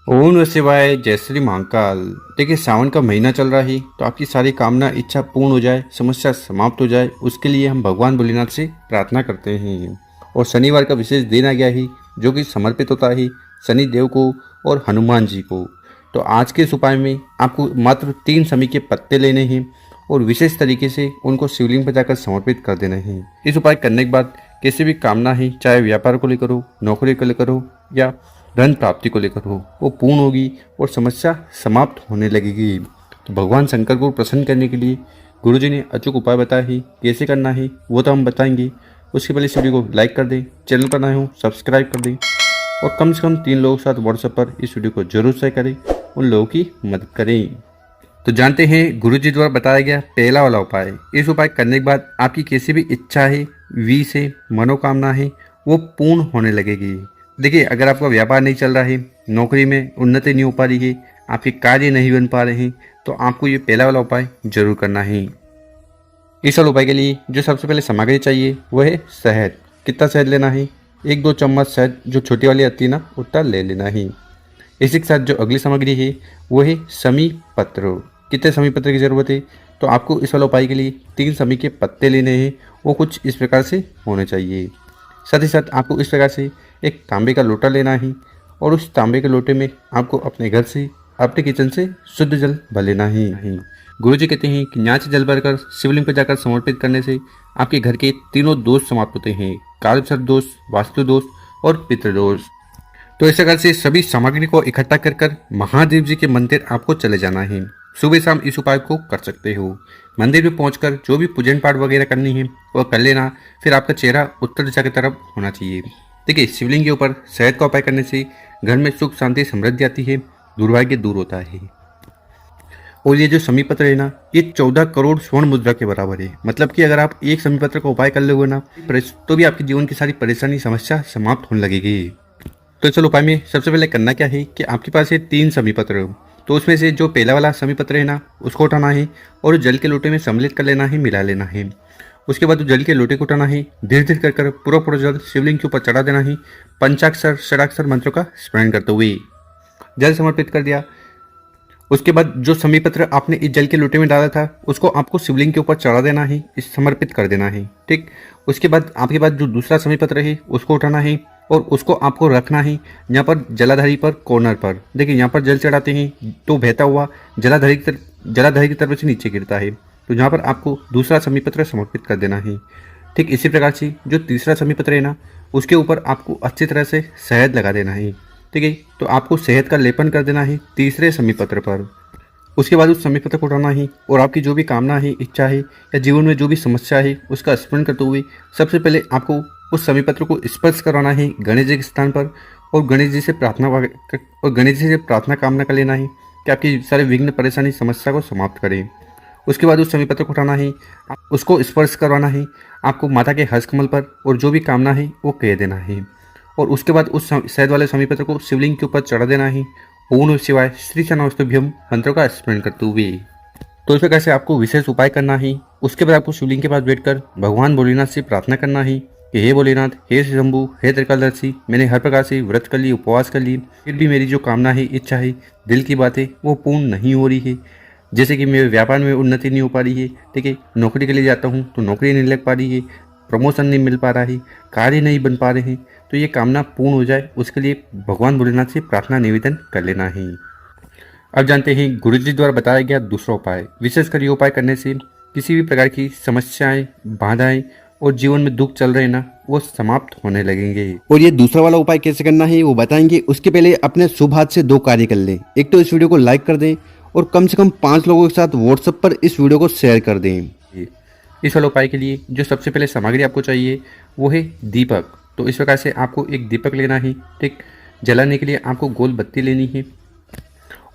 ओम नमः शिवाय। जय श्री महाकाल। देखिए, सावन का महीना चल रहा है तो आपकी सारी कामना इच्छा पूर्ण हो जाए, समस्या समाप्त हो जाए, उसके लिए हम भगवान भोलेनाथ से प्रार्थना करते हैं। और शनिवार का विशेष दिन आ गया है जो कि समर्पित होता है शनि देव को और हनुमान जी को। तो आज के इस उपाय में आपको मात्र 3 शमी के पत्ते लेने हैं और विशेष तरीके से उनको शिवलिंग पर जाकर समर्पित कर देना है। इस उपाय करने के बाद किसी भी कामना है, चाहे व्यापार को लेकर हो, नौकरी को लेकर हो या धन प्राप्ति को लेकर हो, वो पूर्ण होगी और समस्या समाप्त होने लगेगी। तो भगवान शंकर को प्रसन्न करने के लिए गुरुजी ने अचूक उपाय बताया है। कैसे करना है वो तो हम बताएंगे। उसके पहले इस वीडियो को लाइक कर दें, चैनल पर नए हो सब्सक्राइब कर दें और कम से कम 3 लोगों के साथ व्हाट्सएप पर इस वीडियो को जरूर शेयर करें, उन लोगों की मदद करें। तो जानते हैं गुरुजी द्वारा बताया गया पहला वाला उपाय। इस उपाय करने के बाद आपकी कैसी भी इच्छा है, विश है, मनोकामना है, वो पूर्ण होने लगेगी। देखिए, अगर आपका व्यापार नहीं चल रहा है, नौकरी में उन्नति नहीं हो पा रही है, आपके कार्य नहीं बन पा रहे हैं, तो आपको ये पहला वाला उपाय जरूर करना है। इस वाले उपाय के लिए जो सबसे पहले सामग्री चाहिए वो है शहद। कितना शहद लेना है? 1-2 चम्मच शहद जो छोटी वाली आती है ना, उतना ले लेना है। इसी के साथ जो अगली सामग्री है वो है शमी पत्र। कितने शमी पत्र की ज़रूरत है? तो आपको इस वाले उपाय के लिए 3 शमी के पत्ते लेने हैं। वो कुछ इस प्रकार से होने चाहिए। साथ ही साथ आपको इस प्रकार से एक तांबे का लोटा लेना है और उस तांबे के लोटे में आपको अपने घर से, अपने किचन से शुद्ध जल भर लेना है। गुरुजी कहते हैं कि यहाँ से जल भरकर शिवलिंग पर जाकर समर्पित करने से आपके घर के तीनों दोष समाप्त होते हैं: कालसर्प दोष, वास्तु दोष और पितृदोष। तो इस प्रकार से सभी सामग्री को इकट्ठा कर महादेव जी के मंदिर आपको चले जाना है। सुबह शाम इस उपाय को कर सकते हो। मंदिर में पहुंचकर जो भी पूजन पाठ वगैरह करनी है वह कर लेना। फिर आपका चेहरा उत्तर दिशा की तरफ होना चाहिए। देखिए, शिवलिंग के ऊपर शहद का उपाय करने से घर में सुख शांति समृद्धि आती है, दुर्भाग्य दूर होता है। और ये जो शमी पत्र है ना, ये 14 करोड़ स्वर्ण मुद्रा के बराबर है। मतलब कि अगर आप एक शमी पत्र का उपाय कर लोगे ना, तो भी आपके जीवन की सारी परेशानी समस्या समाप्त होने लगेगी। तो चलो, उपाय में सबसे पहले करना क्या है कि आपके पास है 3 शमी पत्र। तो उसमें से जो पहला वाला शमी पत्र है ना, उसको उठाना है और जल के लोटे में सम्मिलित कर लेना है, मिला लेना है। उसके बाद जल के लोटे को उठाना है, धीरे धीरे कर पूरा जल शिवलिंग के ऊपर चढ़ा देना है, पंचाक्षर षडाक्षर मंत्रों का स्मरण करते हुए। जल समर्पित कर दिया। उसके बाद जो शमी पत्र आपने इस जल के लोटे में डाला था उसको आपको शिवलिंग के ऊपर चढ़ा देना है, इस समर्पित कर देना है। ठीक। उसके बाद आपके पास जो दूसरा शमी पत्र है उसको उठाना है और उसको आपको रखना है यहाँ पर जलाधारी पर, कॉर्नर पर। देखिए, यहाँ पर जल चढ़ाते हैं तो बहता हुआ जलाधारी की तरफ से नीचे गिरता है। तो यहाँ पर आपको दूसरा शमी पत्र समर्पित कर देना है। ठीक इसी प्रकार से जो तीसरा शमी पत्र है ना, उसके ऊपर आपको अच्छी तरह से शहद लगा देना है। ठीक है, तो आपको शहद का लेपन कर देना है तीसरे शमी पत्र पर। उसके बाद उस शमी पत्र को उठाना है और आपकी जो भी कामना है, इच्छा है या जीवन में जो भी समस्या है उसका स्मरण करते हुए सबसे पहले आपको उस शमी पत्र को स्पर्श करवाना है गणेश जी के स्थान पर और गणेश जी से प्रार्थना कामना कर लेना है कि आपकी सारे विघ्न परेशानी समस्या को समाप्त करें। उसके बाद उस शमी पत्र को उठाना है, उसको स्पर्श करवाना है आपको माता के हस्तकमल पर और जो भी कामना है वो कह देना है। और उसके बाद उस शहद वाले शमी पत्र को शिवलिंग के ऊपर चढ़ा देना है। ओम नमः शिवाय श्री चनास्तुभ्यम मंत्रों का स्मरण करते हुए। तो इस प्रकार से आपको विशेष उपाय करना है। उसके बाद आपको शिवलिंग के पास बैठकर भगवान भोलेनाथ से प्रार्थना करना है कि हे भोलेनाथ, हे शंभु, हे त्रिकालदर्शी, मैंने हर प्रकार से व्रत कर ली, उपवास कर ली, फिर भी मेरी जो कामना है, इच्छा है, दिल की बात है, वो पूर्ण नहीं हो रही है। जैसे कि मेरे व्यापार में उन्नति नहीं हो पा रही है। ठीक है, नौकरी के लिए जाता हूँ तो नौकरी नहीं लग पा रही है, प्रमोशन नहीं मिल पा रहा है, कार्य नहीं बन पा रहे हैं। तो ये कामना पूर्ण हो जाए उसके लिए भगवान भोलेनाथ से प्रार्थना निवेदन कर लेना है। अब जानते हैं गुरुजी द्वारा बताया गया दूसरा उपाय। विशेषकर ये उपाय करने से किसी भी प्रकार की समस्याएं, बाधाएं और जीवन में दुख चल रहे ना, वो समाप्त होने लगेंगे। और ये दूसरा वाला उपाय कैसे करना है वो बताएंगे। उसके पहले अपने शुभ हाथ से 2 कार्य कर लें। एक तो इस वीडियो को लाइक कर दें और कम से कम 5 लोगों के साथ व्हाट्सएप पर इस वीडियो को शेयर कर दें। इस वाले उपाय के लिए जो सबसे पहले सामग्री आपको चाहिए वो है दीपक। तो इस प्रकार से आपको एक दीपक लेना है। ठीक, जलाने के लिए आपको गोल बत्ती लेनी है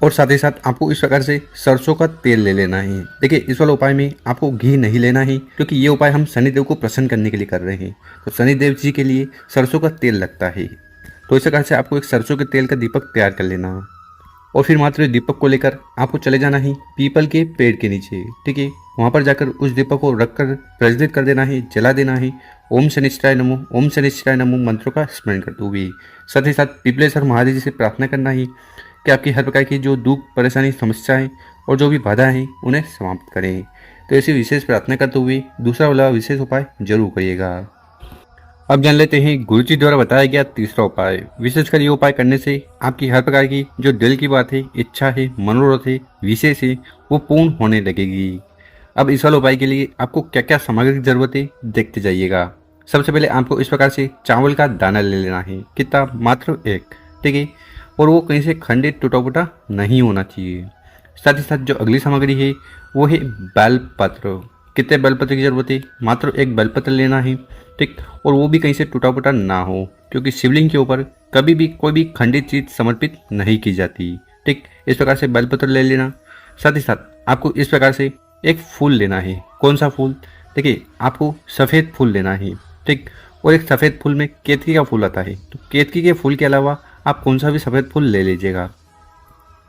और साथ ही साथ आपको इस प्रकार से सरसों का तेल ले लेना है। देखिए, इस वाले उपाय में आपको घी नहीं लेना है क्योंकि ये उपाय हम शनिदेव को प्रसन्न करने के लिए कर रहे हैं। तो शनिदेव जी के लिए सरसों का तेल लगता है। तो इस प्रकार से आपको एक सरसों के तेल का दीपक तैयार कर लेना और फिर मात्र दीपक को लेकर आपको चले जाना है पीपल के पेड़ के नीचे। ठीक है, वहाँ पर जाकर उस दीपक को रखकर प्रज्वलित कर देना है, जला देना है। ओम शनिश्चराय नमो, ओम शनिश्चराय नमो मंत्रों का स्मरण करते हुए साथ ही साथ पिपलेश्वर महादेव जी से प्रार्थना करना है कि आपकी हर प्रकार की जो दुख परेशानी समस्याएं और जो भी बाधा हैं उन्हें समाप्त करें। तो ऐसी विशेष प्रार्थना करते हुए दूसरा वाला विशेष उपाय जरूर करिएगा। अब जान लेते हैं गुरुजी द्वारा बताया गया तीसरा उपाय। विशेषकर ये उपाय करने से आपकी हर प्रकार की जो दिल की बात है, इच्छा है, मनोरथ है, विशेष है, वो पूर्ण होने लगेगी। अब इस वाले उपाय के लिए आपको क्या क्या सामग्री की जरूरत है देखते जाइएगा। सबसे पहले आपको इस प्रकार से चावल का दाना ले लेना है। कितना? मात्र एक, ठीक है। और वो कहीं से खंडित टूटा फूटा नहीं होना चाहिए। साथ ही साथ जो अगली सामग्री है वो है बेलपत्र। कितने बेलपत्र की जरूरत है? मात्र एक बेलपत्र लेना है, ठीक। और वो भी कहीं से टूटा फूटा ना हो, क्योंकि शिवलिंग के ऊपर कभी भी कोई भी खंडित चीज समर्पित नहीं की जाती, ठीक। इस प्रकार से बेलपत्र ले लेना। साथ ही साथ आपको इस प्रकार से एक फूल लेना है। कौन सा फूल? देखिए, आपको सफ़ेद फूल लेना है, ठीक। और एक सफ़ेद फूल में केतकी का फूल आता है, तो केतकी के फूल के अलावा आप कौन सा भी सफ़ेद फूल ले लीजिएगा।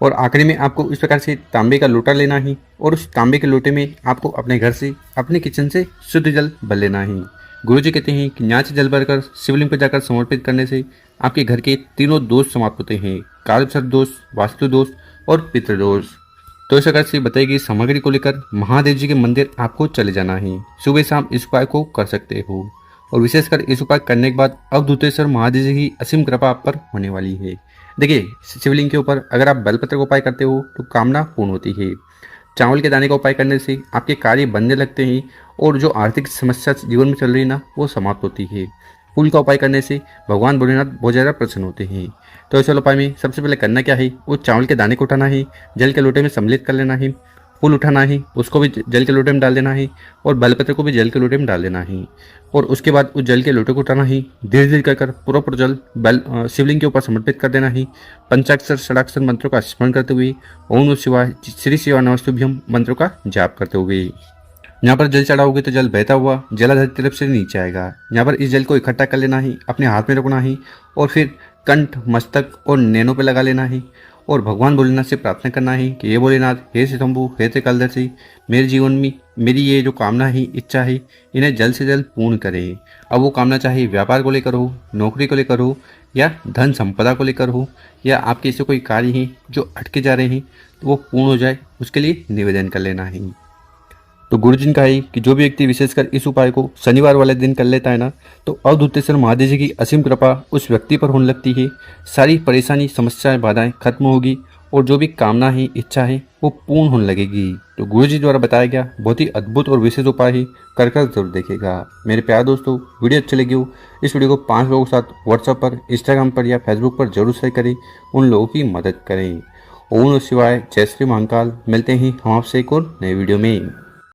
और आखिरी में आपको इस प्रकार से तांबे का लोटा लेना है, और उस तांबे के लोटे में आपको अपने घर से, अपने किचन से शुद्ध जल भर लेना है। गुरुजी कहते हैं कि यहाँ से जल भरकर शिवलिंग पर जाकर समर्पित करने से आपके घर के तीनों दोष समाप्त होते हैं: कालसर्प दोष, वास्तु दोष और पितृदोष। तो इस प्रकार से बताई गई सामग्री को लेकर महादेव जी के मंदिर आपको चले जाना है। सुबह शाम इस उपाय को कर सकते हो, और विशेषकर इस उपाय करने के बाद अवधूतेश्वर महादेव जी की असीम कृपा आप पर होने वाली है। देखिए, शिवलिंग के ऊपर अगर आप बेलपत्र का उपाय करते हो तो कामना पूर्ण होती है। चावल के दाने का उपाय करने से आपके कार्य बनने लगते हैं, और जो आर्थिक समस्या जीवन में चल रही है ना, वो समाप्त होती है। फूल का उपाय करने से भगवान भोलेनाथ बहुत ज़्यादा प्रसन्न होते हैं। तो इस उपाय में सबसे पहले करना क्या है, वो चावल के दाने को उठाना है, जल के लोटे में सम्मिलित कर लेना है, फूल उठाना है, उसको भी जल के लोटे में डाल देना है, और बेलपत्र को भी जल के लोटे में डाल देना है। और उसके बाद उस जल के लोटे को उठाना है, धीरे धीरे कर पूरा जल शिवलिंग के ऊपर समर्पित कर देना है। पंचाक्षर षडाक्षर मंत्रों का स्मरण करते हुए ओम नमः शिवाय, श्री शिवाय नमस्तुभ्यम मंत्रों का जाप करते हुए यहाँ पर जल चढ़ाओगे तो जल बहता हुआ जलाधार की तरफ से नीचे आएगा। यहाँ पर इस जल को इकट्ठा कर लेना है, अपने हाथ में रखना है, और फिर कंठ, मस्तक और नैनों पे लगा लेना है, और भगवान भोलेनाथ से प्रार्थना करना है कि हे भोलेनाथ, हे सितंबु, हे त्रिकालदर्शी, मेरे जीवन में मेरी ये जो कामना है, इच्छा है, इन्हें जल्द से जल्द पूर्ण करें। अब वो कामना चाहे व्यापार को लेकर हो, नौकरी को लेकर हो, या धन संपदा को लेकर हो, या आपके ऐसे कोई कार्य हैं जो अटके जा रहे हैं, तो वो पूर्ण हो जाए, उसके लिए निवेदन कर लेना है। तो गुरुजी ने कहा है कि जो भी व्यक्ति विशेषकर इस उपाय को शनिवार वाले दिन कर लेता है ना, तो अवधूतेश्वर महादेव जी की असीम कृपा उस व्यक्ति पर होने लगती है। सारी परेशानी, समस्याएं, बाधाएं खत्म होगी, और जो भी कामना है, इच्छा है, वो पूर्ण होने लगेगी। तो गुरुजी द्वारा बताया गया बहुत ही अद्भुत और विशेष उपाय है, कर जरूर देखेगा। मेरे प्यारे दोस्तों, वीडियो अच्छी लगी हो, इस वीडियो को 5 लोगों के साथ व्हाट्सएप पर, इंस्टाग्राम पर या फेसबुक पर जरूर शेयर करें, उन लोगों की मदद करें। ओम नमः शिवाय, जय श्री महाकाल। मिलते हैं हम आपसे एक और नए वीडियो में।